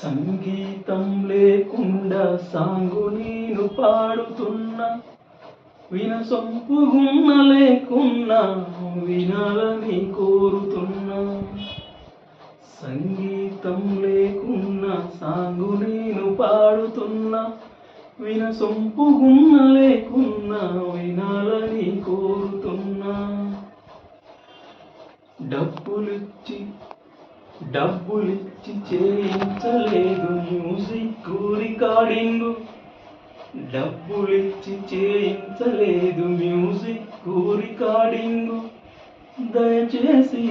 సంగీతం లేకుండా సాంగు నేను పాడుతున్నా, వినసొంపుగున్న లేకున్నా వినాలని కోరుతున్నా. సంగీతం లేకున్నా సాంగు నేను పాడుతున్నా, వినసొంపుగున్న లేకున్నా వినాలని కోరుతున్నా. డబ్బులిచ్చి చేయించలేదు మ్యూజిక్ రికార్డింగు, డబ్బులిచ్చి చేయించలేదు మ్యూజిక్ రికార్డింగు. దయచేసి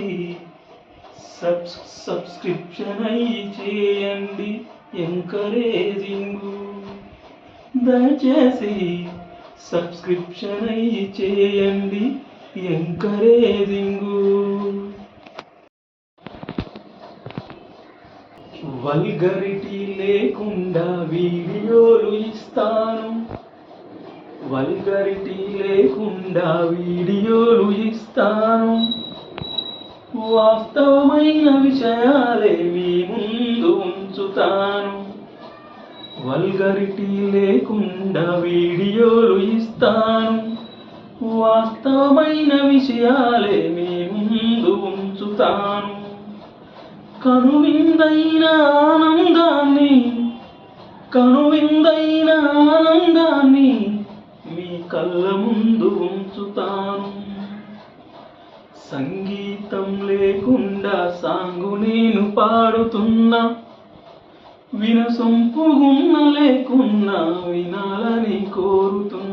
సబ్స్క్రిప్షన్ అయ్యి చేయండి ఎంకరేజింగు. దయచేసి సబ్స్క్రిప్షన్ అయ్యి చేయండి ఎంకరేజింగు. వల్గరిటీ లేకుండా వీడియోలు ఇస్తాను, వల్గరిటీ లేకుండా వీడియోలు ఇస్తాను. వాస్తవమైన విషయాలే మీ ముందు ఉంచుతాను. వల్గరిటీ లేకుండా వీడియోలు ఇస్తాను, వాస్తవమైన విషయాలే మీ ముందు ఉంచుతాను. కనువిందైన ఆనందాన్ని మీ కళ్ళ ముందు ఉంచుతాను. సంగీతం లేకుండా సాంగు నేను పాడుతున్నా, వినసొంపుగున్న లేకున్నా వినాలని కోరుతున్నా.